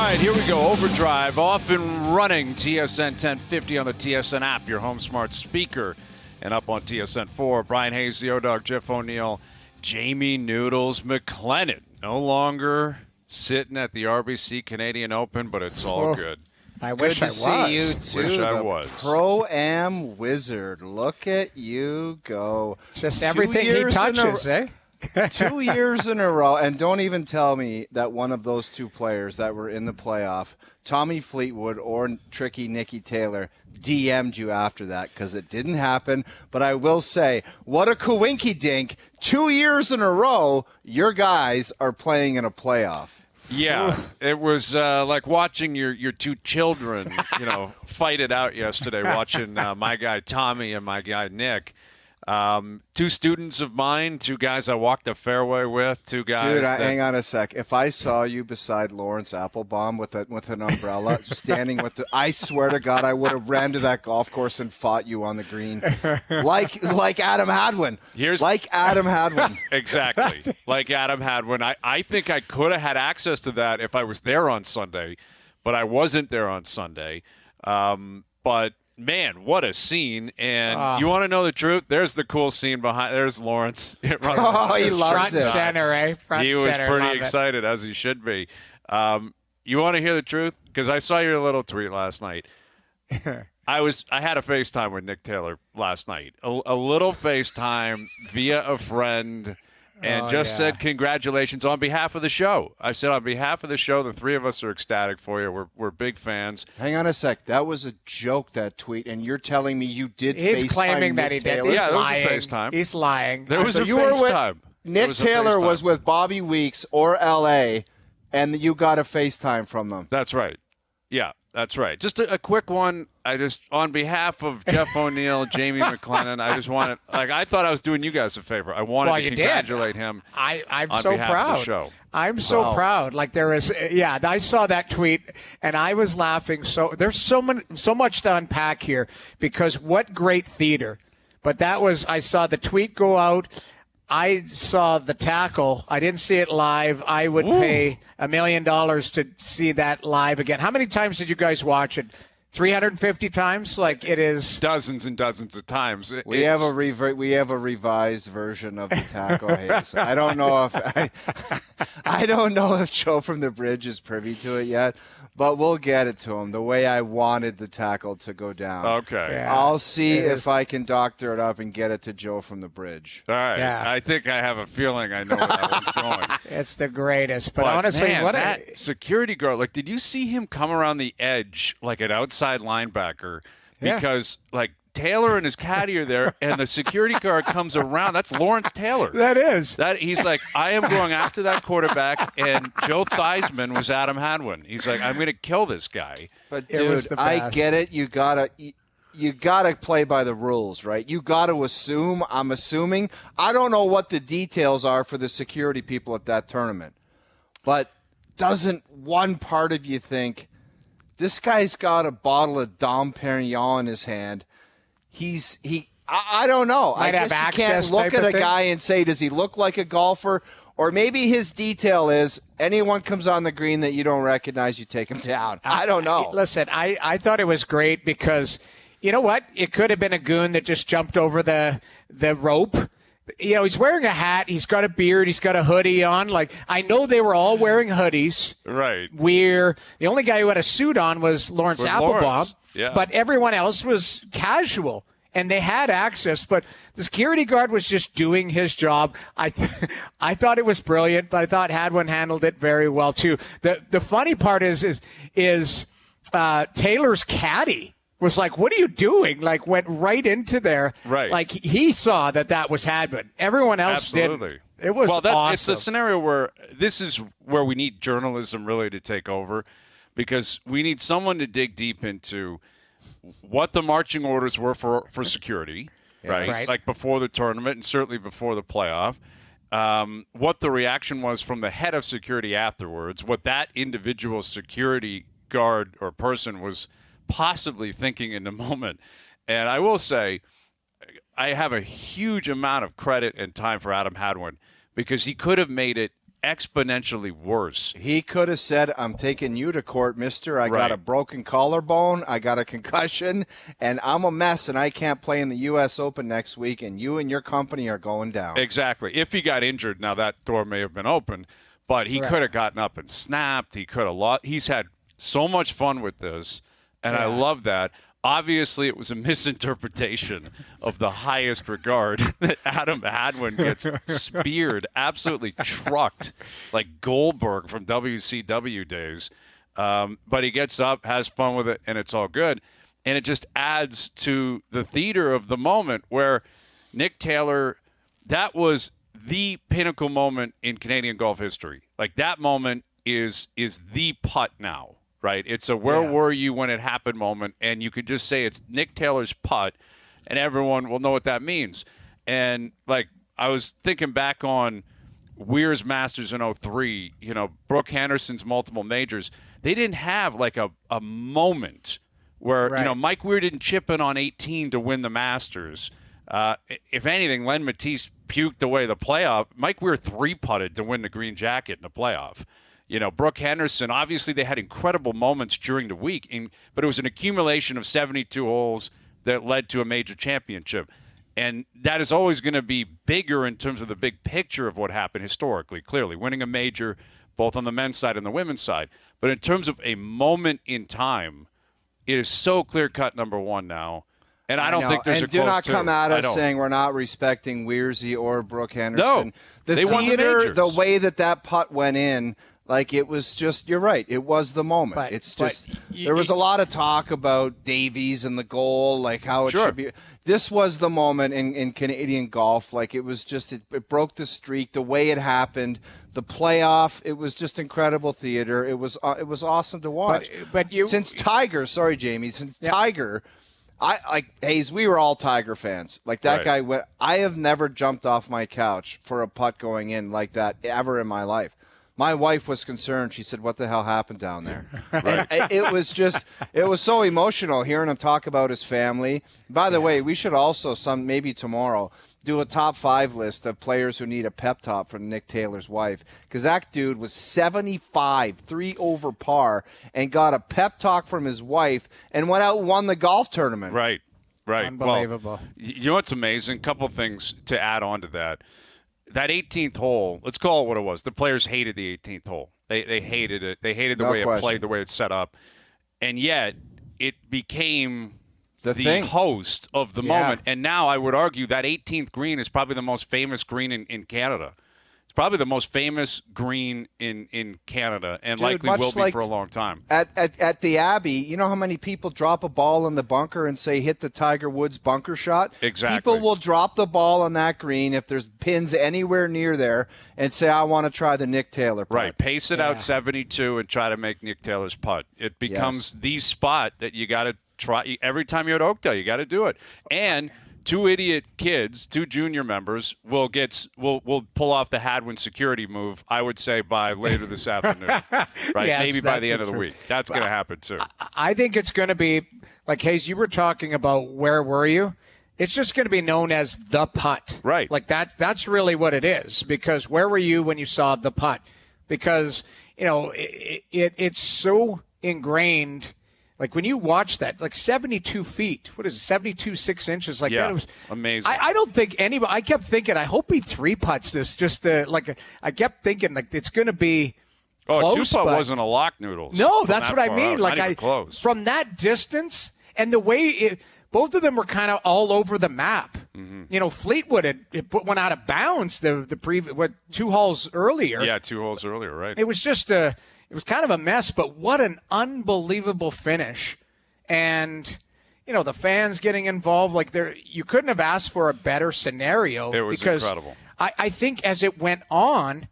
right, here we go. OverDrive, off and running. TSN 1050 on the TSN app, your home smart speaker. And up on TSN 4, Bryan Hayes, the O-Dog, Jeff O'Neill, Jamie Noodles McLennan. No longer sitting at the RBC Canadian Open, but it's all good. I wish I was. See you too. Wish I the was. Pro-Am wizard. Look at you go. Just everything he touches, eh? 2 years in a row, and don't even tell me that one of those two players that were in the playoff, Tommy Fleetwood or Tricky Nicky Taylor, DM'd you after that, because it didn't happen. But I will say, what a coinky-dink. 2 years in a row, your guys are playing in a playoff. Yeah, it was like watching your two children, fight it out yesterday, watching my guy Tommy and my guy Nick. Two students of mine, two guys I walked the fairway with, two guys. Dude, hang on a sec. If I saw you beside Lawrence Applebaum with an umbrella, standing with I swear to God, I would have ran to that golf course and fought you on the green, like Adam Hadwin. Like Adam Hadwin. Exactly, like Adam Hadwin. I think I could have had access to that if I was there on Sunday, but I wasn't there on Sunday. But man, what a scene. And you want to know the truth? There's the cool scene behind. There's Lawrence. He loves it. Front center, eh? He was pretty excited, as he should be. You want to hear the truth? Because I saw your little tweet last night. I had a FaceTime with Nick Taylor last night. A little FaceTime via a friend. And said congratulations on behalf of the show. I said on behalf of the show, the three of us are ecstatic for you. We're big fans. Hang on a sec. That was a joke, that tweet, and you're telling me you did He's FaceTime claiming that he Taylor? did. Yeah, there was lying. a FaceTime. He's lying. There was a you were FaceTime. Nick Taylor was with Bobby Weeks or L.A., and you got a FaceTime from them. That's right. Yeah, that's right. Just a quick one. On behalf of Jeff O'Neill, Jamie McLennan, I just wanted, I thought I was doing you guys a favor. I wanted to congratulate him. I'm on so behalf proud. Of the show. I'm so proud. Like I saw that tweet and I was laughing. So there's so much to unpack here, because what great theater. But I saw the tweet go out. I saw the tackle. I didn't see it live. I would pay $1 million to see that live again. How many times did you guys watch it? 350 times? Like, it is dozens and dozens of times. We have a revised version of the tackle. Hayes. I don't know if Joe from the Bridge is privy to it yet, but we'll get it to him the way I wanted the tackle to go down. Okay. Yeah. I'll see if I can doctor it up and get it to Joe from the Bridge. All right. Yeah. I think I have a feeling I know where that one's going. It's the greatest. But honestly, man, that security guard, did you see him come around the edge like an outside linebacker? Because, Taylor and his caddy are there, and the security guard comes around. That's Lawrence Taylor. That is. He's like, I am going after that quarterback, and Joe Theismann was Adam Hadwin. He's like, I'm going to kill this guy. But, dude, I get it. You gotta play by the rules, right? You got to assume. I'm assuming. I don't know what the details are for the security people at that tournament, but doesn't one part of you think, this guy's got a bottle of Dom Perignon in his hand? I don't know. I guess you can't look at a guy and say, does he look like a golfer? Or maybe his detail is, anyone comes on the green that you don't recognize, you take him down. I don't know. Listen, I thought it was great because, you know what? It could have been a goon that just jumped over the rope. He's wearing a hat. He's got a beard. He's got a hoodie on. I know they were all wearing hoodies. Right. The only guy who had a suit on was Lawrence Applebaum. Lawrence. Yeah. But everyone else was casual, and they had access. But the security guard was just doing his job. I thought it was brilliant, but I thought Hadwin handled it very well too. The funny part is Taylor's caddy was like, what are you doing? Went right into there. Right. He saw that was Hadwin. Everyone else Absolutely. didn't. It was awesome. It's a scenario where this is where we need journalism really to take over, because we need someone to dig deep into what the marching orders were for security, right? Like before the tournament and certainly before the playoff. What the reaction was from the head of security afterwards, what that individual security guard or person was possibly thinking in the moment. And I will say, I have a huge amount of credit and time for Adam Hadwin, because he could have made it exponentially worse. He could have said, I'm taking you to court, mister. I got a broken collarbone, I got a concussion, and I'm a mess, and I can't play in the U.S. Open next week, and you and your company are going down. Exactly. If he got injured, now that door may have been open, but he could have gotten up and snapped. He could have lost. He's had so much fun with this, and I love that. Obviously, it was a misinterpretation of the highest regard that Adam Hadwin gets speared, absolutely trucked, like Goldberg from WCW days. But he gets up, has fun with it, and it's all good. And it just adds to the theater of the moment where Nick Taylor, that was the pinnacle moment in Canadian golf history. Like, that moment is the putt now. Right, it's a where were you when it happened moment, and you could just say it's Nick Taylor's putt, and everyone will know what that means. And like I was thinking back on Weir's Masters in 03, Brooke Henderson's multiple majors, they didn't have like a moment where Mike Weir didn't chip in on 18 to win the Masters. If anything, Len Matisse puked away the playoff. Mike Weir 3-putted to win the green jacket in the playoff. Brooke Henderson, obviously they had incredible moments during the week, but it was an accumulation of 72 holes that led to a major championship. And that is always going to be bigger in terms of the big picture of what happened historically, clearly, winning a major both on the men's side and the women's side. But in terms of a moment in time, it is so clear-cut number one now. And I don't think there's and a close do not two. come at us saying we're not respecting Weirzy or Brooke Henderson. No, the they won the theater, majors. the way that putt went in, like it was just, you're right, it was the moment. But There was a lot of talk about Davies and the goal, like how it should be. This was the moment in Canadian golf. Like it was just, it broke the streak, the way it happened, the playoff. It was just incredible theater. It was awesome to watch. But you, since Tiger, sorry, Jamie, Tiger, Hayes, we were all Tiger fans. Like that guy went, I have never jumped off my couch for a putt going in like that ever in my life. My wife was concerned. She said, what the hell happened down there? And it was so emotional hearing him talk about his family. By the way, we should also, maybe tomorrow, do a top 5 list of players who need a pep talk from Nick Taylor's wife. Because that dude was 75, 3 over par, and got a pep talk from his wife and went out and won the golf tournament. Right. Unbelievable. Well, you know what's amazing? A couple of things to add on to that. That 18th hole, let's call it what it was. The players hated the 18th hole. They hated it. They hated the way it played, the way it's set up. And yet, it became the host of the moment. And now I would argue that 18th green is probably the most famous green in Canada. It's probably the most famous green in Canada, and likely will be for a long time. At the Abbey, you know how many people drop a ball in the bunker and say, hit the Tiger Woods bunker shot? Exactly. People will drop the ball on that green if there's pins anywhere near there and say, I want to try the Nick Taylor putt. Right. Pace it out 72 and try to make Nick Taylor's putt. It becomes the spot that you got to try. Every time you're at Oakdale, you got to do it. And 2 idiot kids, 2 junior members, will pull off the Hadwin security move, I would say, by later this afternoon. Right? Yes, maybe by the end of the week. That's going to happen, too. I think it's going to be, like, Hayes, you were talking about where were you? It's just going to be known as the putt. Right. Like, that's really what it is. Because where were you when you saw the putt? Because, it's so ingrained. Like, when you watch that, like 72 feet, what is it, 72, 6 inches? Like, that was amazing. I don't think anybody, I kept thinking, I hope he 3-putts this. I kept thinking, like, it's going to be close. 2-putt wasn't a lock noodle. No, that's what I mean. Not even close. From that distance, and the way both of them were kind of all over the map. Mm-hmm. Fleetwood had put one out of bounds the 2 holes earlier. Yeah, 2 holes earlier, right. It was just it was kind of a mess, but what an unbelievable finish. And, the fans getting involved, like you couldn't have asked for a better scenario. It was incredible. I think as it went on,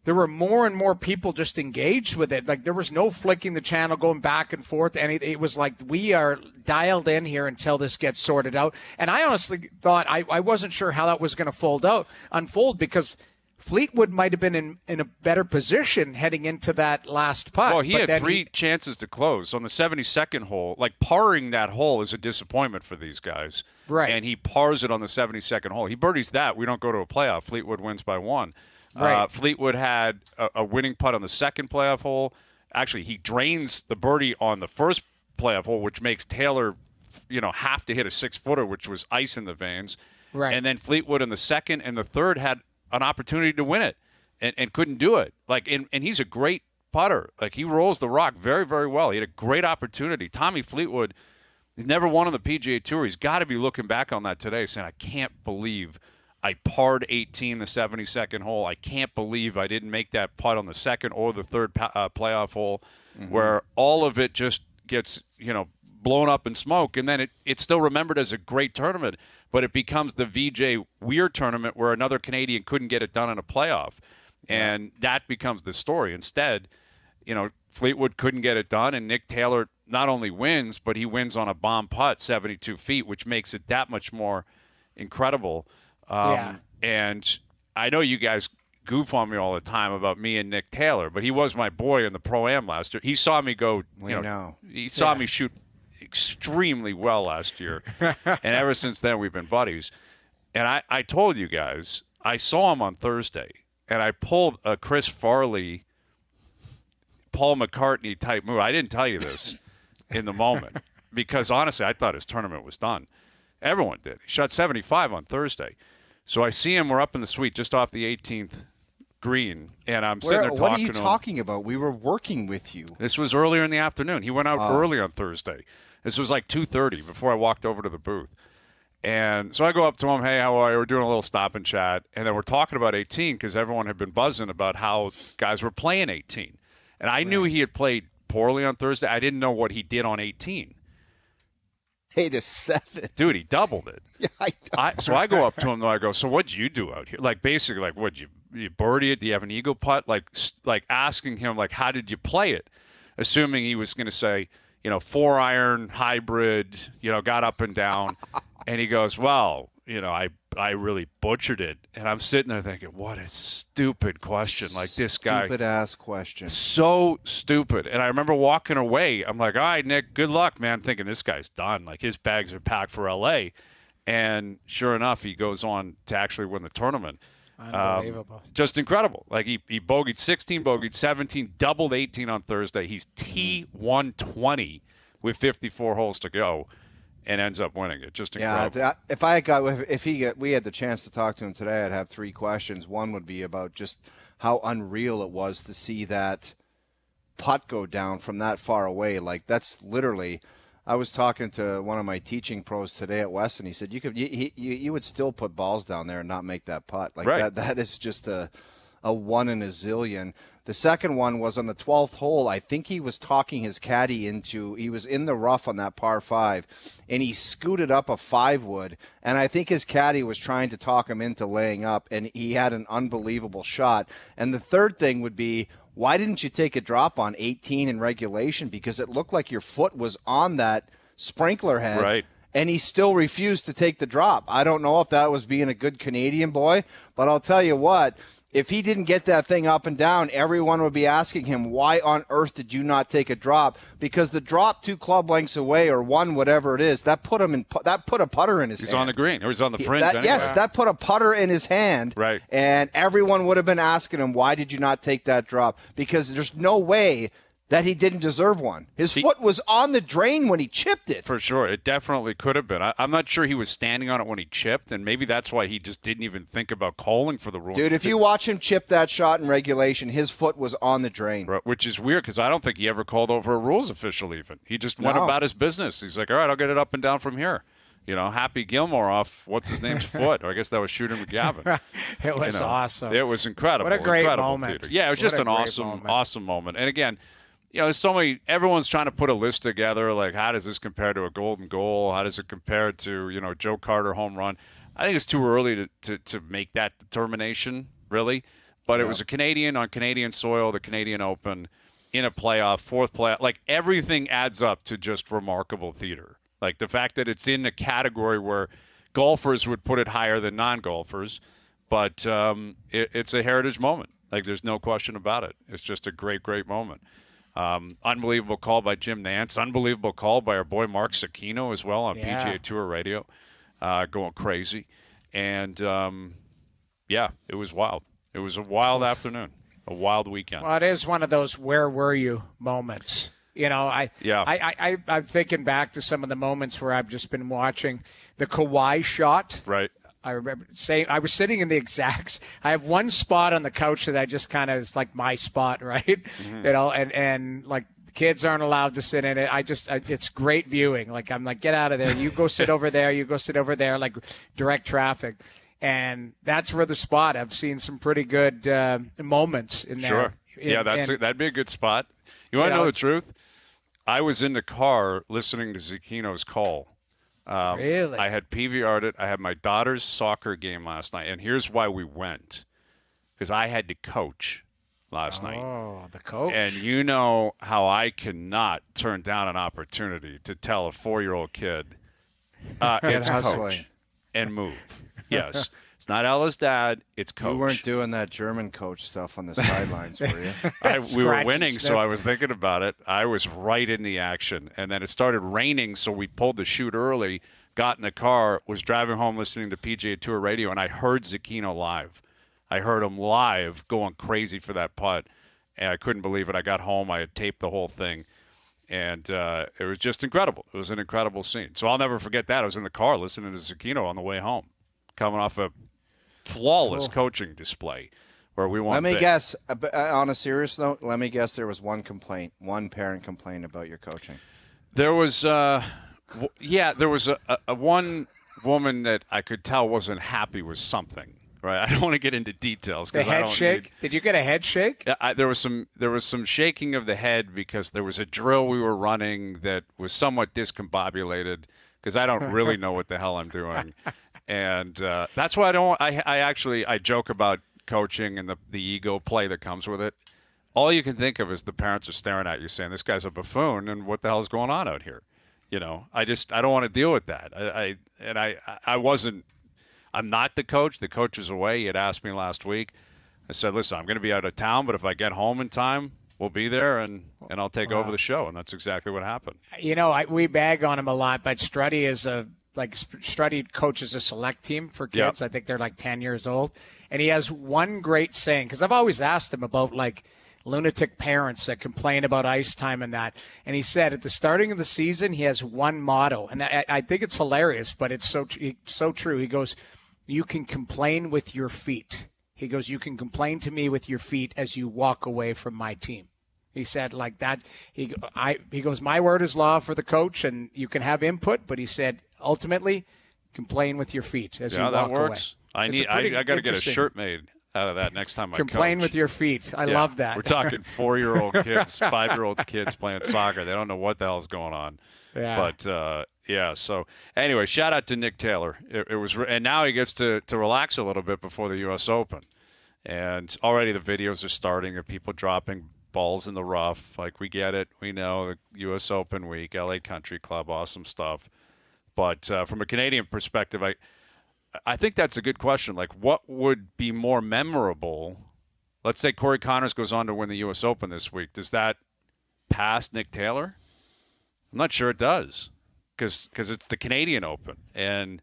there were more and more people just engaged with it. Like, there was no flicking the channel, going back and forth. And it was like, we are dialed in here until this gets sorted out. And I honestly thought I wasn't sure how that was going to unfold because Fleetwood might have been in a better position heading into that last putt. Well, he had 3 chances to close on the 72nd hole. Like, parring that hole is a disappointment for these guys. Right. And he pars it on the 72nd hole. He birdies that. We don't go to a playoff. Fleetwood wins by 1. Right. Fleetwood had a winning putt on the second playoff hole. Actually, he drains the birdie on the first playoff hole, which makes Taylor, have to hit a 6-footer, which was ice in the veins. Right. And then Fleetwood in the second and the third had an opportunity to win it and couldn't do it. And he's a great putter. Like, he rolls the rock very, very well. He had a great opportunity. Tommy Fleetwood, he's never won on the PGA Tour. He's got to be looking back on that today saying, I can't believe I parred 18 the 72nd hole. I can't believe I didn't make that putt on the second or the third playoff hole, where all of it just gets, blown up in smoke. And then it's still remembered as a great tournament, but it becomes the VJ Weir tournament where another Canadian couldn't get it done in a playoff. And that becomes the story. Instead, Fleetwood couldn't get it done, and Nick Taylor not only wins, but he wins on a bomb putt, 72 feet, which makes it that much more incredible. And I know you guys goof on me all the time about me and Nick Taylor, but he was my boy in the Pro-Am last year. He saw me go, he saw me shoot extremely well last year. And ever since then, we've been buddies. And I told you guys, I saw him on Thursday, and I pulled a Chris Farley, Paul McCartney type move. I didn't tell you this in the moment because, honestly, I thought his tournament was done. Everyone did. He shot 75 on Thursday. So I see him. We're up in the suite just off the 18th green, and I'm sitting there talking to him. What are you talking about? We were working with you. This was earlier in the afternoon. He went out early on Thursday. This was like 2:30 before I walked over to the booth. And so I go up to him, hey, how are you? We're doing a little stop and chat. And then we're talking about 18 because everyone had been buzzing about how guys were playing 18. And I knew he had played poorly on Thursday. I didn't know what he did on 18. 8-7. Dude, he doubled it. Yeah, So I go up to him, though. I go, so what'd you do out here? Like, basically, like, what'd you birdie it? Do you have an eagle putt? Like asking him, like, how did you play it? Assuming he was going to say, 4-iron, hybrid, got up and down. And he goes, well, I really butchered it. And I'm sitting there thinking, what a stupid question. Like, this guy. Stupid-ass question. So stupid. And I remember walking away. I'm like, all right, Nick, good luck, man. Thinking this guy's done. Like, his bags are packed for L.A. And sure enough, he goes on to actually win the tournament. Unbelievable. Just incredible. Like, he bogeyed 16, bogeyed 17, doubled 18 on Thursday. He's T120 with 54 holes to go. And ends up winning it. Just incredible. Yeah, if we had the chance to talk to him today, I'd have 3 questions. One would be about just how unreal it was to see that putt go down from that far away. Like, that's literally. I was talking to one of my teaching pros today at Weston. He said you would still put balls down there and not make that putt. Like, right. that is just a 1 in a zillion. The second one was on the 12th hole. I think he was talking his caddy he was in the rough on that par 5, and he scooted up a 5-wood, and I think his caddy was trying to talk him into laying up, and he had an unbelievable shot. And the third thing would be, why didn't you take a drop on 18 in regulation? Because it looked like your foot was on that sprinkler head. Right. And he still refused to take the drop. I don't know if that was being a good Canadian boy, but I'll tell you what, if he didn't get that thing up and down, everyone would be asking him, why on earth did you not take a drop? Because the drop 2 club lengths away or 1, whatever it is, that put a putter in his hand. He's on the green, or he's on the fringe anyway. Yes, that put a putter in his hand. Right. And everyone would have been asking him, why did you not take that drop? Because there's no way that he didn't deserve one. His foot was on the drain when he chipped it. For sure. It definitely could have been. I'm not sure he was standing on it when he chipped, and maybe that's why he just didn't even think about calling for the rule. Dude, if you watch him chip that shot in regulation, his foot was on the drain. Which is weird because I don't think he ever called over a rules official even. He just went about his business. He's like, all right, I'll get it up and down from here. Happy Gilmore off, what's his name's foot? Or I guess that was Shooter McGavin. It was awesome. It was incredible. What a great incredible moment. Theater. Yeah, it was just an awesome moment. And again, there's so many. Everyone's trying to put a list together. Like, how does this compare to a golden goal? How does it compare to Joe Carter home run? I think it's too early to make that determination, really. But it was a Canadian on Canadian soil, the Canadian Open, in a playoff, 4th playoff. Like, everything adds up to just remarkable theater. Like, the fact that it's in a category where golfers would put it higher than non-golfers, but it's a heritage moment. Like, there's no question about it. It's just a great, great moment. Unbelievable call by Jim Nantz. Unbelievable call by our boy Mark Sakino as well on PGA Tour Radio, going crazy. And, it was wild. It was a wild afternoon, a wild weekend. Well, it is one of those "where were you" moments. You know, I'm thinking back to some of the moments where I've just been watching the Kawhi shot. Right. I remember saying I was sitting in the exact. I have one spot on the couch that I just kind of is like my spot, right? Mm-hmm. You know, and like the kids aren't allowed to sit in it. It's great viewing. Like I'm like, get out of there. You go sit over there. You go sit over there. Like direct traffic, and that's where the spot. I've seen some pretty good moments in there. Sure. That'd be a good spot. You want to know the truth? I was in the car listening to Zucchino's call. Really? I had PVR'd it. I had my daughter's soccer game last night, and here's why we went. Because I had to coach last night. Oh, the coach. And you know how I cannot turn down an opportunity to tell a 4-year-old kid, it's coach and move. Yes. It's not Ella's dad. It's coach. You weren't doing that German coach stuff on the sidelines, were you? We were winning, so I was thinking about it. I was right in the action. And then it started raining, so we pulled the chute early, got in the car, was driving home listening to PGA Tour radio, and I heard Zucchino live. I heard him live going crazy for that putt, and I couldn't believe it. I got home. I had taped the whole thing, and it was just incredible. It was an incredible scene. So I'll never forget that. I was in the car listening to Zucchino on the way home, coming off a flawless coaching display where we won. Let me guess, on a serious note, there was one parent complaint about your coaching. There was, there was a one woman that I could tell wasn't happy with something, right? I don't want to get into details. The head shake? Did you get a head shake? There was some shaking of the head because there was a drill we were running that was somewhat discombobulated because I don't really know what the hell I'm doing. And that's why I joke about coaching and the ego play that comes with it. All you can think of is the parents are staring at you saying, this guy's a buffoon and what the hell's going on out here? You know, I don't want to deal with that. I'm not the coach. The coach is away. He had asked me last week. I said, listen, I'm going to be out of town, but if I get home in time, we'll be there and I'll take over the show. And that's exactly what happened. You know, we bag on him a lot, but Struddy Struddy coaches a select team for kids. Yep. I think they're like 10 years old. And he has one great saying, because I've always asked him about like lunatic parents that complain about ice time and that. And he said at the starting of the season, he has one motto. And I think it's hilarious, but it's so true. He goes, you can complain with your feet. He goes, you can complain to me with your feet as you walk away from my team. He said like that. He goes, my word is law for the coach, and you can have input, but he said, ultimately, complain with your feet as you walk away. Yeah, that works. I got to get a shirt made out of that next time I complain coach. with your feet. I love that. We're talking 4-year-old kids, 5-year-old kids playing soccer. They don't know what the hell's going on. Yeah. But so anyway, shout out to Nick Taylor. It was, and now he gets to relax a little bit before the U.S. Open, and already the videos are starting of people dropping balls in the rough. Like, we get it. We know the U.S. Open week, LA Country Club, awesome stuff. But from a Canadian perspective, I think that's a good question. Like, what would be more memorable? Let's say Corey Connors goes on to win the U.S. Open this week. Does that pass Nick Taylor? I'm not sure it does because it's the Canadian Open. And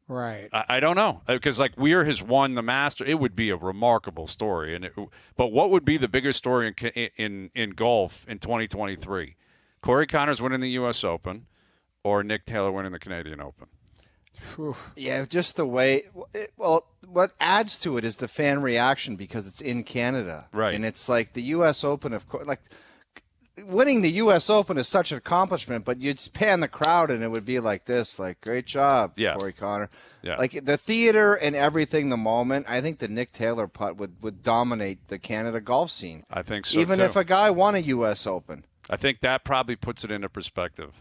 right. I don't know, because like Weir has won the Master. It would be a remarkable story. But what would be the biggest story in golf in 2023? Corey Connors winning the U.S. Open or Nick Taylor winning the Canadian Open? Whew. Yeah, just the way well, what adds to it is the fan reaction because it's in Canada. Right. And it's like the U.S. Open, of course, like winning the U.S. Open is such an accomplishment, but you'd pan the crowd and it would be like this, like, great job, Corey Connor. Yeah. Like the theater and everything, the moment, I think the Nick Taylor putt would dominate the Canada golf scene. I think so, even too. if a guy won a U.S. Open. I think that probably puts it into perspective.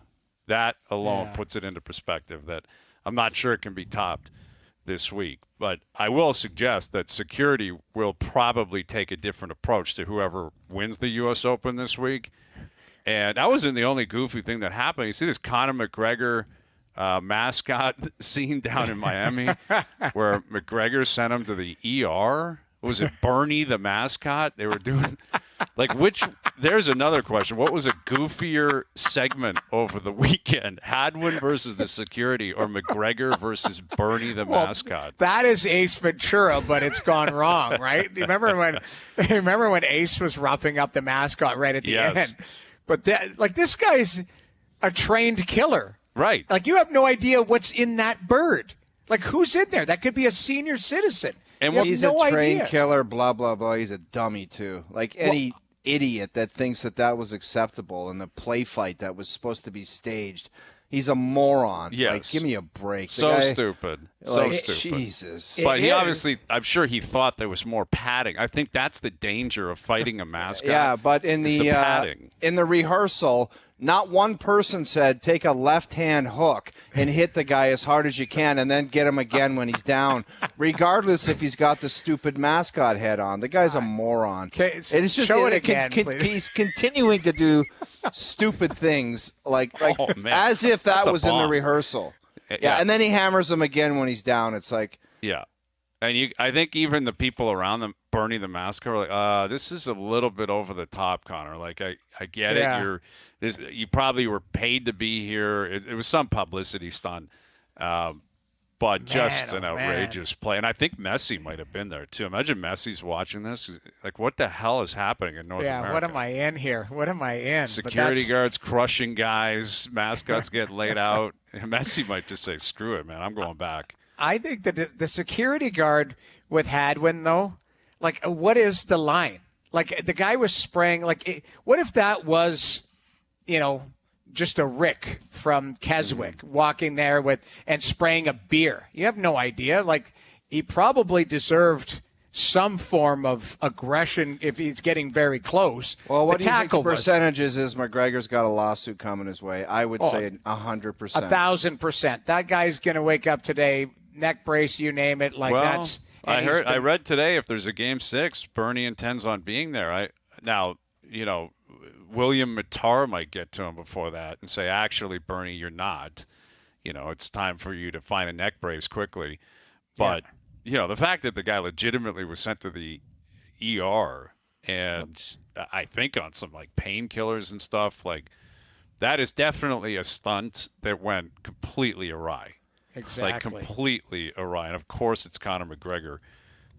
That alone puts it into perspective that I'm not sure it can be topped this week. But I will suggest that security will probably take a different approach to whoever wins the U.S. Open this week. And that wasn't the only goofy thing that happened. You see this Conor McGregor mascot scene down in Miami where McGregor sent him to the ER. Was it Bernie the mascot? They were doing Like, there's another question. What was a goofier segment over the weekend? Hadwin versus the security or McGregor versus Bernie the mascot? That is Ace Ventura, but it's gone wrong, right? You remember when Ace was roughing up the mascot right at the end? But this guy's a trained killer. Right. Like, you have no idea what's in that bird. Like, who's in there? That could be a senior citizen. And he's a trained killer, blah, blah, blah. He's a dummy, too. Like any idiot that thinks that was acceptable in the play fight that was supposed to be staged. He's a moron. Yes. Like, give me a break. Stupid. Stupid. Jesus. But he obviously, I'm sure he thought there was more padding. I think that's the danger of fighting a mascot. Yeah, but in the padding. In the rehearsal, not one person said take a left-hand hook and hit the guy as hard as you can and then get him again when he's down, regardless if he's got the stupid mascot head on. The guy's a moron. Okay, it's just show it again, he's continuing to do stupid things like as if that was in the rehearsal. Yeah, and then he hammers him again when he's down. It's like, yeah. And I think even the people around them, Bernie the mascot, were like, this is a little bit over the top, Connor. Like, I get it. You probably were paid to be here. It was some publicity stunt. But just an outrageous play. And I think Messi might have been there, too. Imagine Messi's watching this. Like, what the hell is happening in North America? Yeah, what am I in here? What am I in? Security guards crushing guys. Mascots getting laid out. Messi might just say, screw it, man. I'm going back. I think that the security guard with Hadwin, though, like, what is the line? Like, the guy was spraying. Like, what if that was, just a Rick from Keswick walking there and spraying a beer? You have no idea. Like, he probably deserved some form of aggression if he's getting very close. Well, what do you think the percentages is McGregor's got a lawsuit coming his way? I would say 100%. 1,000%. That guy's going to wake up today, neck brace, you name it. Like, that's. I read today if there's a Game 6, Bernie intends on being there. William Mattar might get to him before that and say, actually, Bernie, you're not. It's time for you to find a neck brace quickly. But, the fact that the guy legitimately was sent to the ER and I think on some, like, painkillers and stuff, like, that is definitely a stunt that went completely awry. Exactly. Like, completely awry. And, of course, it's Conor McGregor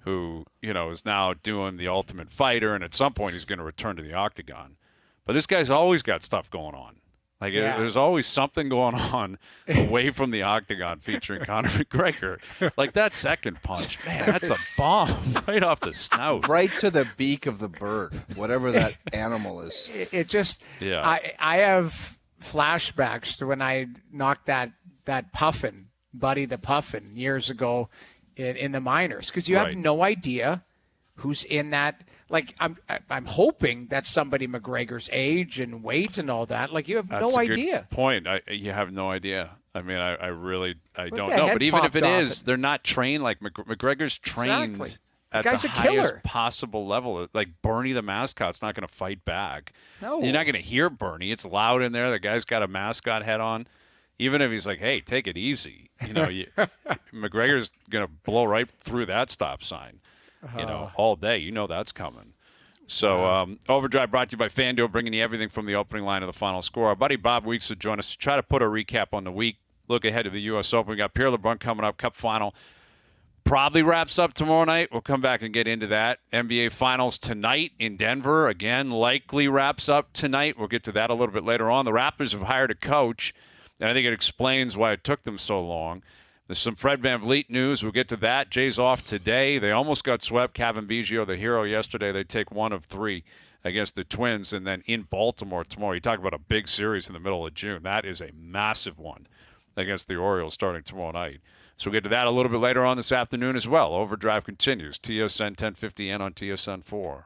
who, is now doing the Ultimate Fighter, and at some point he's going to return to the octagon. But this guy's always got stuff going on. Like, there's always something going on away from the octagon featuring Conor McGregor. Like, that second punch, man, that's a bomb right off the snout. Right to the beak of the bird, whatever that animal is. It just, I have flashbacks to when I knocked that Puffin, Buddy the Puffin, years ago in the minors. Because you have no idea who's in that. Like, I'm hoping that's somebody McGregor's age and weight and all that. Like, you have no idea. Good point. You have no idea. I mean, I really don't know. But even if it is, they're not trained like McGregor's trained at the highest possible level. Like, Bernie the mascot's not going to fight back. No. You're not going to hear Bernie. It's loud in there. The guy's got a mascot head on. Even if he's like, hey, take it easy. McGregor's going to blow right through that stop sign. All day. That's coming. So, Overdrive brought to you by FanDuel, bringing you everything from the opening line to the final score. Our buddy Bob Weeks will join us to try to put a recap on the week. Look ahead to the U.S. Open. We got Pierre LeBrun coming up, Cup final. Probably wraps up tomorrow night. We'll come back and get into that. NBA Finals tonight in Denver. Again, likely wraps up tonight. We'll get to that a little bit later on. The Raptors have hired a coach, and I think it explains why it took them so long. There's some Fred VanVleet news. We'll get to that. Jay's off today. They almost got swept. Kevin Biggio, the hero, yesterday. They take 1 of 3 against the Twins. And then in Baltimore tomorrow, you talk about a big series in the middle of June. That is a massive one against the Orioles starting tomorrow night. So we'll get to that a little bit later on this afternoon as well. Overdrive continues. TSN 1050N on TSN 4.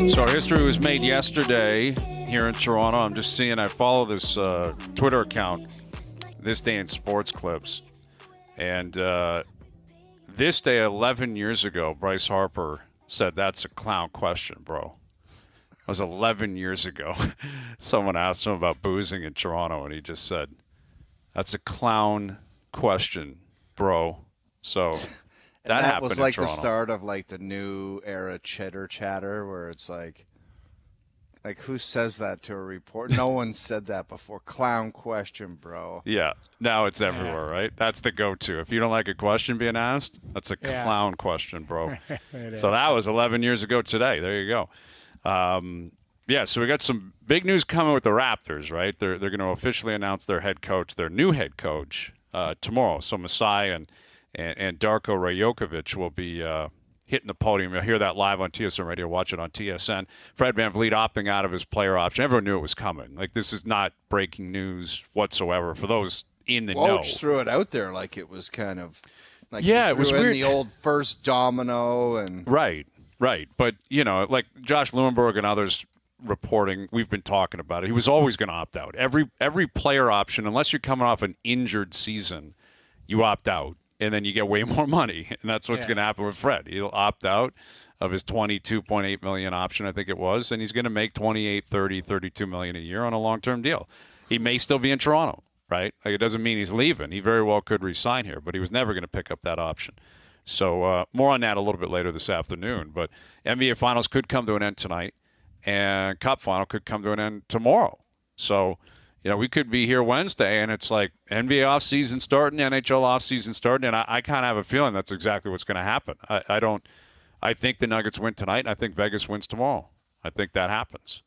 So history was made yesterday here in Toronto. I'm just seeing, I follow this Twitter account, This Day in Sports Clips. And this day, 11 years ago, Bryce Harper said, "That's a clown question, bro." It was 11 years ago. Someone asked him about boozing in Toronto, and he just said, "That's a clown question, bro." So that happened was like in Toronto. The start of like the new era chitter chatter, where it's like, Like, who says that to a reporter? No one said that before. Clown question, bro. Yeah. Now it's everywhere, right? That's the go-to. If you don't like a question being asked, that's a clown question, bro. So that was 11 years ago today. There you go. So we got some big news coming with the Raptors, right? They're going to officially announce their new head coach, tomorrow. So Masai and Darko Rajakovic will be hitting the podium. You'll hear that live on TSN Radio. Watch it on TSN. Fred VanVleet opting out of his player option. Everyone knew it was coming. Like, this is not breaking news whatsoever for those in the know. Woj threw it out there like it was kind of like it was weird. The old first domino and right. But like Josh Lewenberg and others reporting, we've been talking about it. He was always going to opt out. Every player option, unless you're coming off an injured season, you opt out. And then you get way more money, and that's what's going to happen with Fred. He'll opt out of his $22.8 million option, I think it was, and he's going to make $28, $30, $32 million a year on a long-term deal. He may still be in Toronto, right? Like, it doesn't mean he's leaving. He very well could re-sign here, but he was never going to pick up that option. So more on that a little bit later this afternoon. But NBA Finals could come to an end tonight, and Cup Final could come to an end tomorrow. So we could be here Wednesday, and it's like NBA offseason starting, NHL offseason starting, and I kind of have a feeling that's exactly what's going to happen. I think the Nuggets win tonight, and I think Vegas wins tomorrow. I think that happens.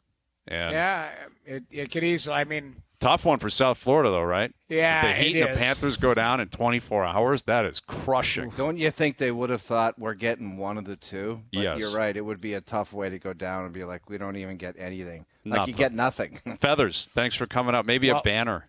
And it could easily. I mean, tough one for South Florida, though, right? Yeah, if the Heat and the Panthers go down in 24 hours, that is crushing. Don't you think they would have thought we're getting one of the two? But yes. You're right. It would be a tough way to go down and be like, we don't even get anything. Nothing. Like, you get nothing. Feathers, thanks for coming up. Maybe a banner.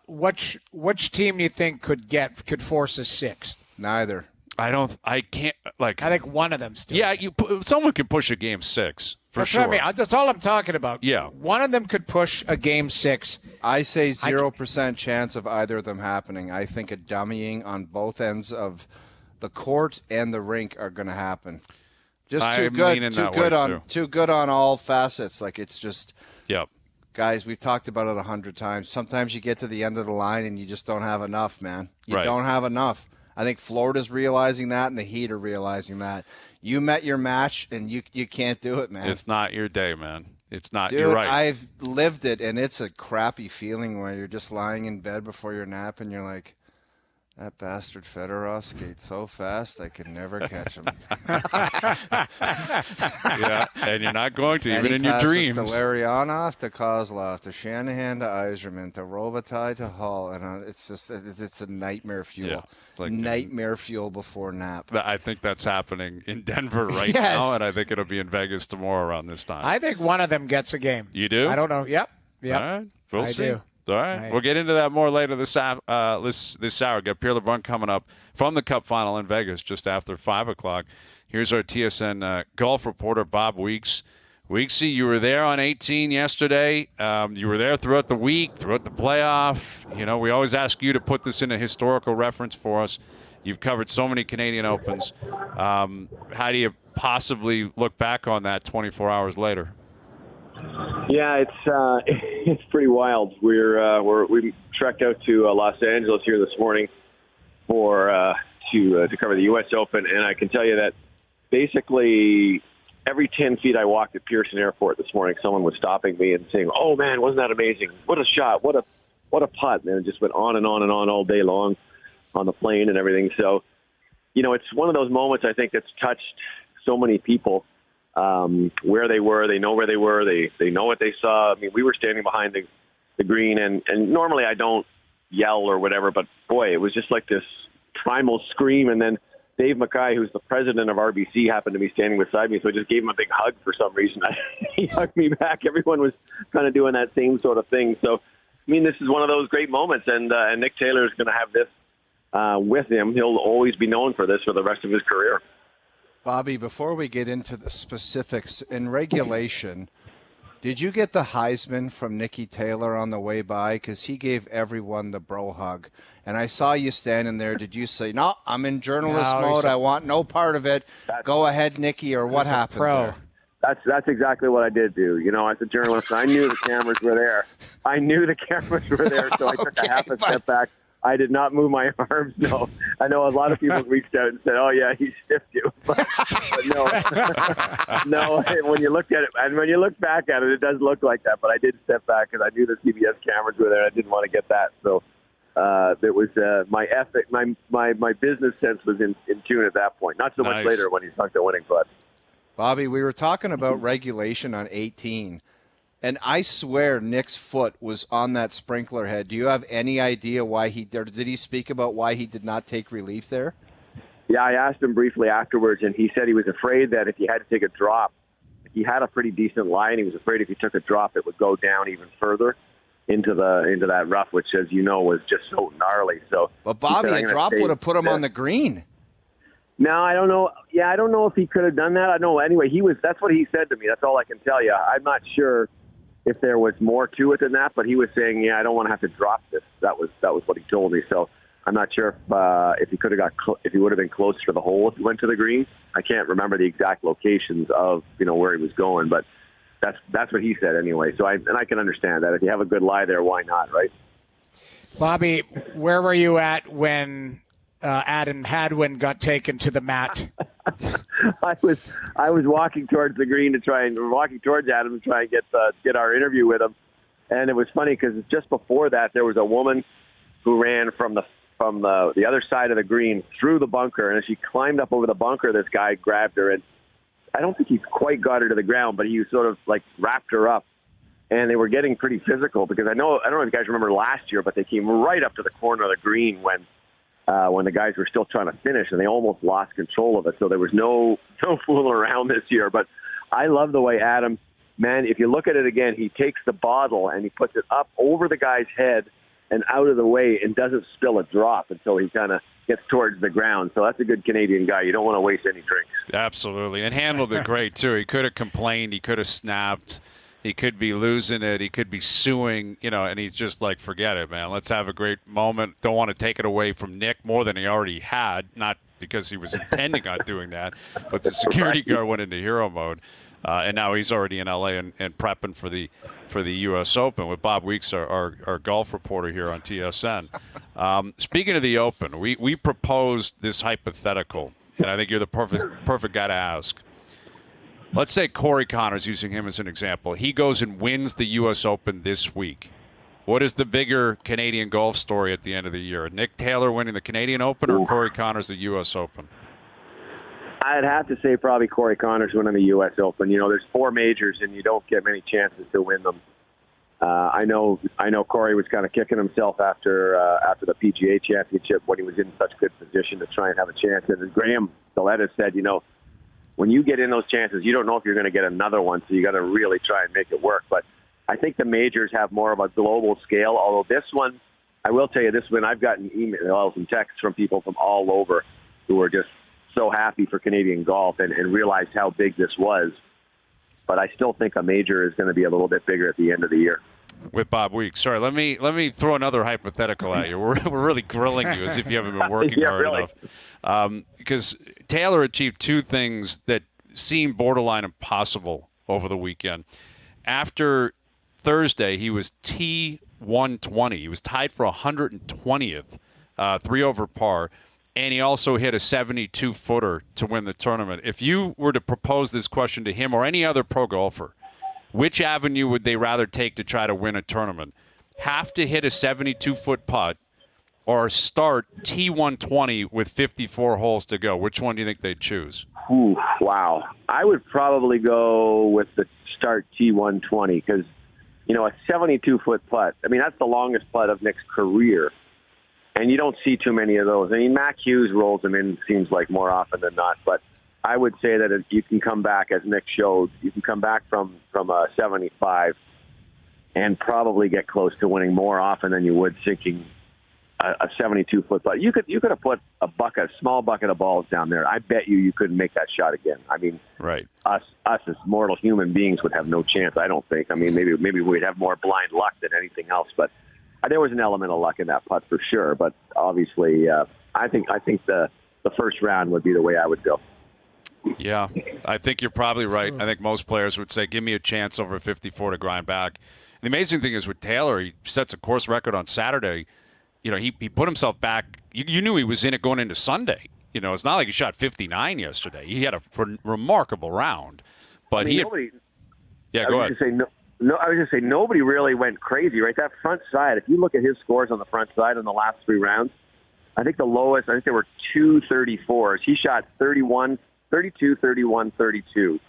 Which team do you think could force a sixth? Neither. I can't. I think one of them still. Yeah, someone can push a game 6 for sure. What I mean. That's all I'm talking about. Yeah. One of them could push a game 6. I say 0% chance of either of them happening. I think a dummying on both ends of the court and the rink are going to happen. Just too good on all facets. Like, it's just. Yep. Guys, we've talked about it 100 times. Sometimes you get to the end of the line and you just don't have enough, man. You don't have enough. I think Florida's realizing that, and the Heat are realizing that. You met your match, and you can't do it, man. It's not your day, man. It's not. Dude, you're right. I've lived it, and it's a crappy feeling where you're just lying in bed before your nap, and you're like, that bastard Fedorov skates so fast, I could never catch him. Yeah, and you're not going to, and even in your dreams. To Larionov, to Kozlov, to Shanahan, to Yzerman, to Robitaille, to Hall, and it's a nightmare fuel. Yeah, it's like nightmare fuel before nap. I think that's happening in Denver right now, and I think it'll be in Vegas tomorrow around this time. I think one of them gets a game. You do? I don't know. Yep. All right, we'll see. Do. All right. We'll get into that more later this hour. Got Pierre LeBrun coming up from the Cup Final in Vegas just after 5 o'clock. Here's our TSN golf reporter, Bob Weeks. Weeksy, you were there on 18 yesterday. You were there throughout the week, throughout the playoff. We always ask you to put this in a historical reference for us. You've covered so many Canadian Opens. How do you possibly look back on that 24 hours later? Yeah, it's pretty wild. We trekked out to Los Angeles here this morning to cover the U.S. Open, and I can tell you that basically every 10 feet I walked at Pearson Airport this morning, someone was stopping me and saying, "Oh man, wasn't that amazing? What a shot! What a putt!" And it just went on and on and on all day long on the plane and everything. So, it's one of those moments I think that's touched so many people. Where they were, they know where they were, they know what they saw. I mean, we were standing behind the green, and normally I don't yell or whatever, but boy, it was just like this primal scream. And then Dave Mackay, who's the president of RBC, happened to be standing beside me, so I just gave him a big hug for some reason. He hugged me back. Everyone was kind of doing that same sort of thing. So, I mean, this is one of those great moments, and Nick Taylor is going to have this with him. He'll always be known for this for the rest of his career. Bobby, before we get into the specifics, in regulation, did you get the Heisman from Nicky Taylor on the way by? Because he gave everyone the bro hug. And I saw you standing there. Did you say, "No, I'm in journalist mode. I want no part of it. Go ahead, Nicky," or what happened there? That's exactly what I did do. As a journalist, I knew the cameras were there. So I took a half a step back. I did not move my arms. No, I know a lot of people reached out and said, "Oh yeah, he stiffed you," but no, no. When you looked at it, and when you look back at it, it does look like that. But I did step back because I knew the CBS cameras were there. I didn't want to get that, so it was my ethic, my business sense was in tune at that point. Not so much later when he sunk the winning putt. Bobby, we were talking about regulation on 18. And I swear Nick's foot was on that sprinkler head. Do you have any idea why did he speak about why he did not take relief there? Yeah, I asked him briefly afterwards, and he said he was afraid that if he had to take a drop, he had a pretty decent lie, and he was afraid if he took a drop, it would go down even further into that rough, which, as you know, was just so gnarly. So, but Bobby, a drop would have put him on the green. No, I don't know. Yeah, I don't know if he could have done that. I know. Anyway, that's what he said to me. That's all I can tell you. I'm not sure if there was more to it than that, but he was saying, "Yeah, I don't want to have to drop this." That was what he told me. So I'm not sure if he could have if he would have been closer to the hole if he went to the green. I can't remember the exact locations of where he was going, but that's what he said anyway. So I can understand that if you have a good lie there, why not, right? Bobby, where were you at when Adam Hadwin got taken to the mat? I was walking towards the green walking towards Adam to try and get our interview with him, and it was funny because just before that there was a woman who ran from the other side of the green through the bunker, and as she climbed up over the bunker, this guy grabbed her, and I don't think he quite got her to the ground, but he sort of like wrapped her up, and they were getting pretty physical because I don't know if you guys remember last year, but they came right up to the corner of the green when the guys were still trying to finish, and they almost lost control of it. So there was no fooling around this year. But I love the way Adam, man, if you look at it again, he takes the bottle and he puts it up over the guy's head and out of the way and doesn't spill a drop until he kind of gets towards the ground. So that's a good Canadian guy. You don't want to waste any drinks. Absolutely. And handled it great, too. He could have complained. He could have snapped. He could be losing it. He could be suing, and he's just like, forget it, man. Let's have a great moment. Don't want to take it away from Nick more than he already had, not because he was intending on doing that, but the security guard went into hero mode, and now he's already in L.A. and prepping for the U.S. Open with Bob Weeks, our golf reporter here on TSN. Speaking of the Open, we proposed this hypothetical, and I think you're the perfect guy to ask. Let's say Corey Connors, using him as an example, he goes and wins the U.S. Open this week. What is the bigger Canadian golf story at the end of the year? Nick Taylor winning the Canadian Open or Corey Connors the U.S. Open? I'd have to say probably Corey Connors winning the U.S. Open. There's 4 majors, and you don't get many chances to win them. I know Corey was kind of kicking himself after the PGA Championship when he was in such good position to try and have a chance. And as Graham Gillette said, when you get in those chances, you don't know if you're going to get another one, so you got to really try and make it work. But I think the majors have more of a global scale, although this one, I will tell you, this one, I've gotten emails and texts from people from all over who are just so happy for Canadian golf and realized how big this was. But I still think a major is going to be a little bit bigger at the end of the year. With Bob Weeks. Sorry, let me throw another hypothetical at you. We're really grilling you as if you haven't been working hard enough. Because Taylor achieved 2 things that seemed borderline impossible over the weekend. After Thursday, he was T120. He was tied for 120th, 3 over par, and he also hit a 72-footer to win the tournament. If you were to propose this question to him or any other pro golfer, which avenue would they rather take to try to win a tournament? Have to hit a 72-foot putt or start T120 with 54 holes to go? Which one do you think they'd choose? Ooh, wow. I would probably go with the start T120 because, a 72-foot putt, that's the longest putt of Nick's career. And you don't see too many of those. Mac Hughes rolls them in, seems like more often than not. But I would say that if you can come back, as Nick showed, you can come back from a 75 and probably get close to winning more often than you would sinking a 72-foot putt. You could have put a small bucket of balls down there. I bet you couldn't make that shot again. Right. Us as mortal human beings would have no chance. I don't think. Maybe we'd have more blind luck than anything else. But there was an element of luck in that putt for sure. But obviously, I think the first round would be the way I would go. Yeah, I think you're probably right. I think most players would say, give me a chance over 54 to grind back. The amazing thing is with Taylor, he sets a course record on Saturday he put himself back. You knew he was in it going into Sunday. It's not like he shot 59 yesterday. He had a remarkable round. But nobody. Yeah, go ahead. I was just saying nobody really went crazy, right? That front side, if you look at his scores on the front side in the last 3 rounds, I think the lowest, there were 234s. He shot 31, 32, 31, 32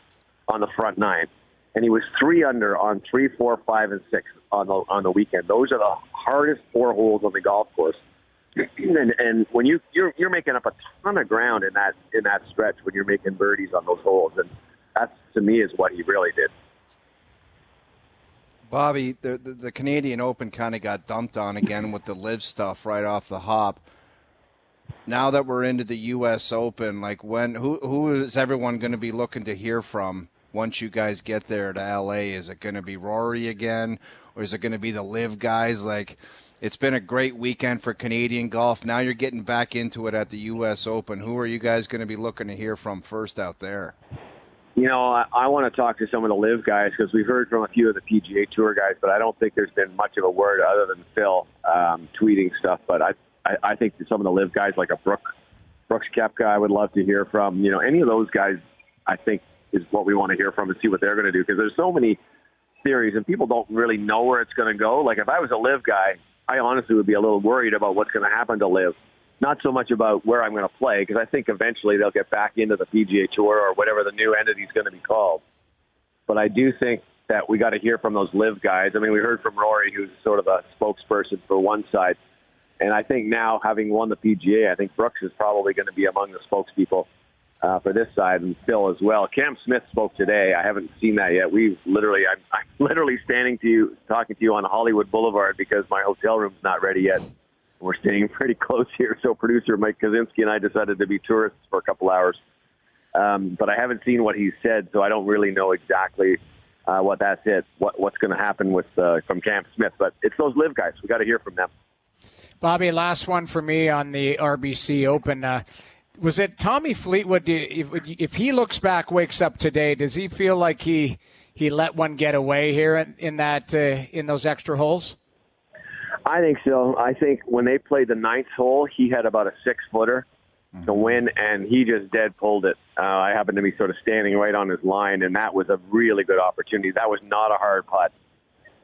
on the front 9. And he was 3 under on 3, 4, 5, and 6 on the weekend. Those are the hardest 4 holes on the golf course. And when you're making up a ton of ground in that stretch when you're making birdies on those holes, and that's, to me, is what he really did. Bobby, the Canadian Open kind of got dumped on again with the live stuff right off the hop. Now that we're into the U.S. Open, who is everyone going to be looking to hear from once you guys get there to L.A.? Is it going to be Rory again, or is it going to be the live guys? It's been a great weekend for Canadian golf. Now you're getting back into it at the U.S. Open. Who are you guys going to be looking to hear from first out there? I want to talk to some of the live guys because we've heard from a few of the PGA Tour guys, but I don't think there's been much of a word other than Phil tweeting stuff. But I think some of the live guys, like a Brooks Koepka, I would love to hear from. Any of those guys, I think, is what we want to hear from and see what they're going to do, because there's so many theories and people don't really know where it's going to go. Like if I was a live guy, I honestly would be a little worried about what's going to happen to live. Not so much about where I'm going to play, because I think eventually they'll get back into the PGA Tour or whatever the new entity is going to be called. But I do think that we got to hear from those live guys. We heard from Rory, who's sort of a spokesperson for one side. And I think now, having won the PGA, I think Brooks is probably going to be among the spokespeople for this side, and Phil as well. Cam Smith spoke today. I haven't seen that yet. I'm literally talking to you on Hollywood Boulevard because my hotel room's not ready yet. We're staying pretty close here, so producer Mike Kaczynski and I decided to be tourists for a couple hours. But I haven't seen what he said, so I don't really know exactly what's going to happen from Cam Smith. But it's those live guys. We got to hear from them. Bobby, last one for me on the RBC Open. Was it Tommy Fleetwood? If he looks back, wakes up today, does he feel like he let one get away here in those extra holes? I think so. I think when they played the 9th hole, he had about a 6-footer to win, and he just dead pulled it. I happened to be sort of standing right on his line, and that was a really good opportunity. That was not a hard putt,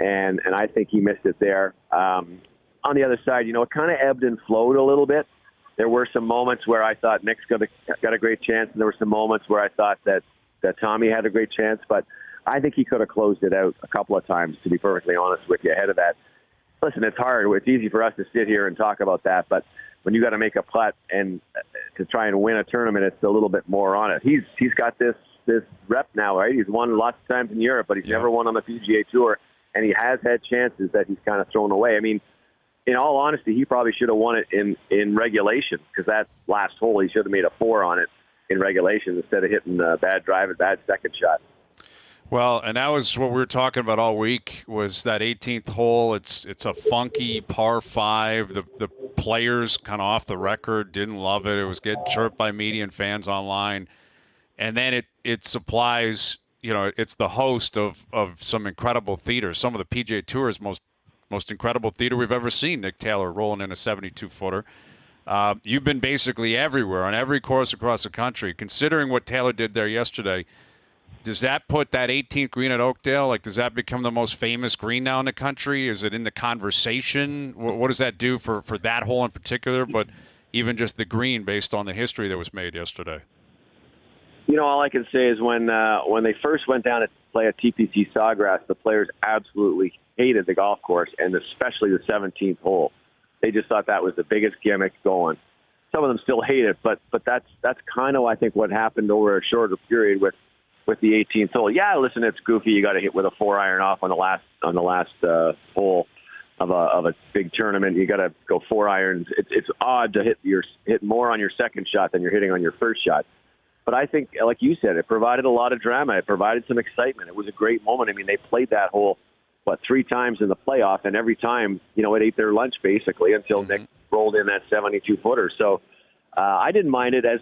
and I think he missed it there. On the other side, it kind of ebbed and flowed a little bit. There were some moments where I thought Nick's got a great chance, and there were some moments where I thought that Tommy had a great chance, but I think he could have closed it out a couple of times, to be perfectly honest with you, ahead of that. Listen, it's hard. It's easy for us to sit here and talk about that, but when you got to make a putt and to try and win a tournament, it's a little bit more on it. He's got this rep now, right? He's won lots of times in Europe, but he's never won on the PGA Tour, and he has had chances that he's kind of thrown away. In all honesty, he probably should have won it in regulation, because that last hole he should have made a 4 on it in regulation instead of hitting a bad drive and bad second shot. Well, and that was what we were talking about all week, was that 18th hole. It's a funky par 5. The players kind of off the record didn't love it. It was getting chirped by media and fans online. And then it supplies, it's the host of some incredible theater. Some of the PGA Tour's most incredible theater we've ever seen. Nick Taylor rolling in a 72-footer. You've been basically everywhere on every course across the country. Considering what Taylor did there yesterday, does that put that 18th green at Oakdale, does that become the most famous green now in the country? Is it in the conversation? What does that do for that hole in particular, but even just the green based on the history that was made yesterday? All I can say is when they first went down to play at TPC Sawgrass, the players absolutely hated the golf course, and especially the 17th hole. They just thought that was the biggest gimmick going. Some of them still hate it, but that's kind of, I think, what happened over a shorter period with the 18th hole. Yeah, listen, it's goofy. You got to hit with a 4-iron off on the last hole of a big tournament. You got to go 4 irons. It's odd to hit more on your second shot than you're hitting on your first shot. But I think, like you said, it provided a lot of drama. It provided some excitement. It was a great moment. They played that hole 3 times in the playoff, and every time it ate their lunch basically until Nick rolled in that 72-footer. So. I didn't mind it as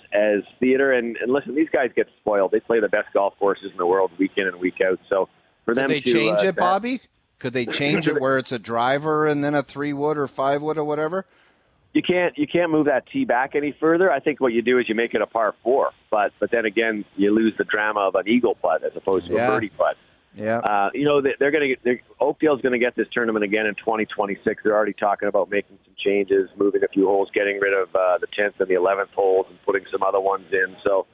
theater, and listen, these guys get spoiled. They play the best golf courses in the world week in and week out. So for them, did they change it, Bobby? Could they change it where it's a driver and then a 3-wood or 5-wood or whatever? You can't move that tee back any further. I think what you do is you make it a par 4, but then again you lose the drama of an eagle putt as opposed to a birdie putt. Yeah. Oakdale's going to get this tournament again in 2026. They're already talking about making some changes, moving a few holes, getting rid of the 10th and the 11th holes, and putting some other ones in. So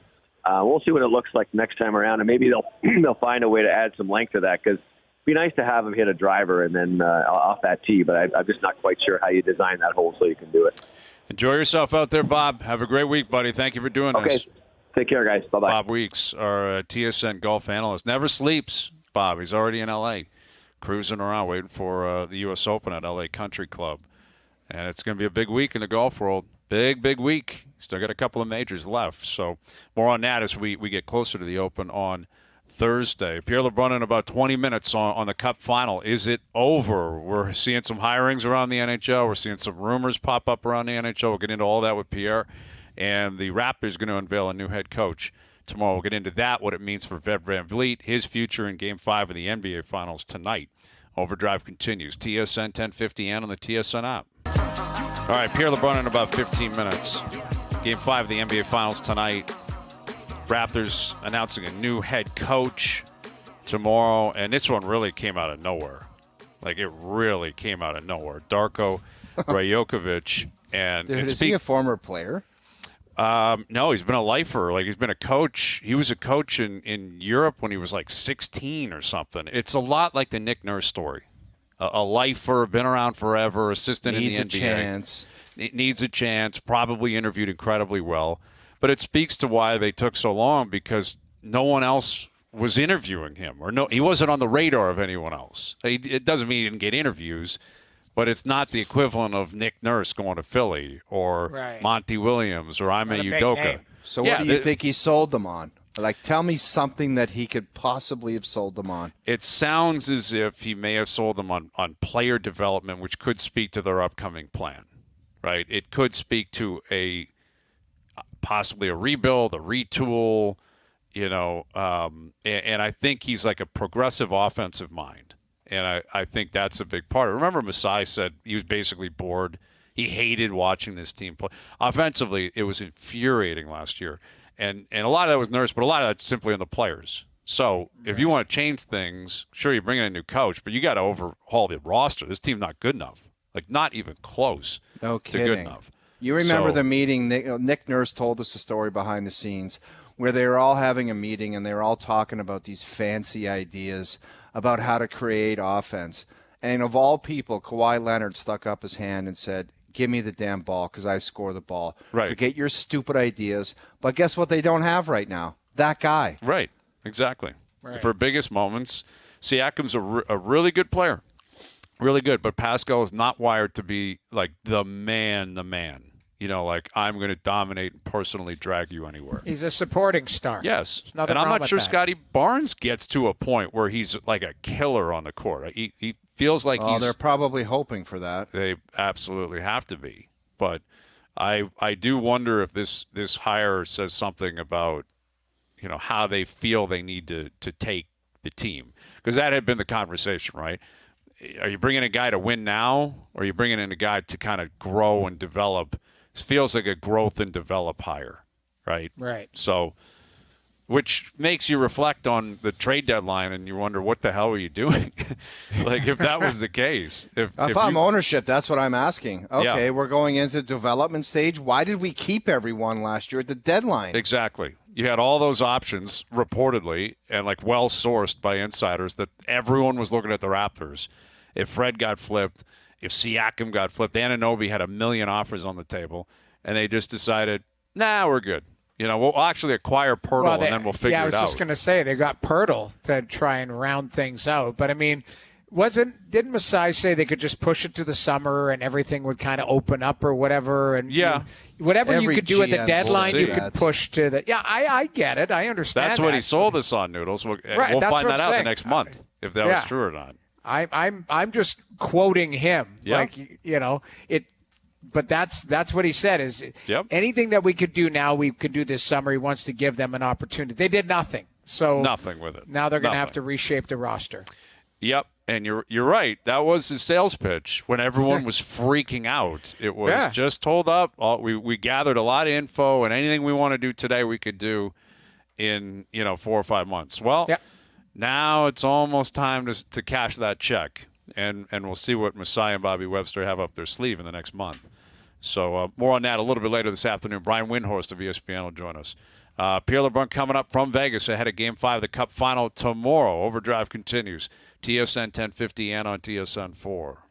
we'll see what it looks like next time around, and maybe they'll find a way to add some length to that, because it'd be nice to have him hit a driver and then off that tee, but I'm just not quite sure how you design that hole so you can do it. Enjoy yourself out there, Bob. Have a great week, buddy. Thank you for doing this. Take care, guys. Bye-bye. Bob Weeks, our TSN Golf analyst. Never sleeps, Bob. He's already in L.A., cruising around, waiting for the U.S. Open at L.A. Country Club. And it's going to be a big week in the golf world. Big week. Still got a couple of majors left. So more on that as we get closer to the Open on Thursday. Pierre LeBrun in about 20 minutes on the Cup final. Is it over? We're seeing some hirings around the NHL. We're seeing some rumors pop up around the NHL. We'll get into all that with Pierre. And the Raptors going to unveil a new head coach tomorrow. We'll get into that, what it means for Vet Van Vliet, his future in Game 5 of the NBA Finals tonight. OverDrive continues. TSN 1050 and on the TSN app. All right, Pierre LeBrun in about 15 minutes. Game 5 of the NBA Finals tonight. Raptors announcing a new head coach tomorrow, and this one really came out of nowhere. Like, it really came out of nowhere. Darko Rajakovic. And Dude, is he a former player? No, he's been a lifer. Like, he's been a coach. He was a coach in Europe when he was like 16 or something. It's a lot like the Nick Nurse story. A lifer, been around forever, assistant in the NBA. Needs a chance. Needs a chance, probably interviewed incredibly well. But it speaks to why they took so long, because no one else was interviewing him. He wasn't on the radar of anyone else. It doesn't mean he didn't get interviews, but it's not the equivalent of Nick Nurse going to Philly or Monty Williams or Ime Udoka. So what do you think he sold them on? Like, tell me something that he could possibly have sold them on. It sounds as if he may have sold them on player development, which could speak to their upcoming plan, right? It could speak to possibly a rebuild, a retool, and I think he's like a progressive offensive mind. And I think that's a big part. Remember, Masai said he was basically bored. He hated watching this team play. Offensively, it was infuriating last year. And a lot of that was Nurse, but a lot of that's simply on the players. So if you want to change things, sure, you bring in a new coach, but you got to overhaul the roster. This team's not good enough. Like, not even close to good enough. You remember the meeting, Nick Nurse told us a story behind the scenes where they were all having a meeting and they were all talking about these fancy ideas about how to create offense. And of all people, Kawhi Leonard stuck up his hand and said, give me the damn ball because I score the ball. Right. Forget your stupid ideas. But guess what they don't have right now? That guy. Right, exactly. Right. For biggest moments, Siakam's a really good player. Really good, but Pascal is not wired to be like the man. Like, I'm going to dominate and personally drag you anywhere. He's a supporting star. Yes. And I'm not sure Scotty Barnes gets to a point where he's like a killer on the court. He feels like they're probably hoping for that. They absolutely have to be. But I do wonder if this hire says something about, how they feel they need to take the team. Because that had been the conversation, right? Are you bringing a guy to win now, or are you bringing in a guy to kind of grow and develop? It feels like a growth and develop hire, right? Right. So, which makes you reflect on the trade deadline, and you wonder, what the hell are you doing? Like, if that was the case. If I'm ownership, that's what I'm asking. Okay, We're going into development stage. Why did we keep everyone last year at the deadline? Exactly. You had all those options, reportedly, and like well-sourced by insiders, that everyone was looking at the Raptors. If Fred got flipped, if Siakam got flipped, Anunoby had 1 million offers on the table, and they just decided, nah, we're good. We'll actually acquire Pirtle, and then we'll figure it out. Yeah, I was just going to say, they got Pirtle to try and round things out. But, I mean, didn't Masai say they could just push it to the summer and everything would kind of open up or whatever? And whatever you could do at the deadline, you could push to the – I get it. I understand That's what he sold us on, Noodles. We'll find that out the next month, if that was true or not. I'm just quoting him, but that's what he said is anything that we could do now, we could do this summer. He wants to give them an opportunity. They did nothing. So nothing with it. Now they're going to have to reshape the roster. Yep. And you're right. That was his sales pitch when everyone was freaking out. It was just hold up. We gathered a lot of info, and anything we want to do today we could do in 4 or 5 months. Well, now it's almost time to cash that check, and we'll see what Masai and Bobby Webster have up their sleeve in the next month. So more on that a little bit later this afternoon. Brian Windhorst of ESPN will join us. Pierre LeBrun coming up from Vegas ahead of Game 5 of the Cup Final tomorrow. OverDrive continues. TSN 1050 and on TSN 4.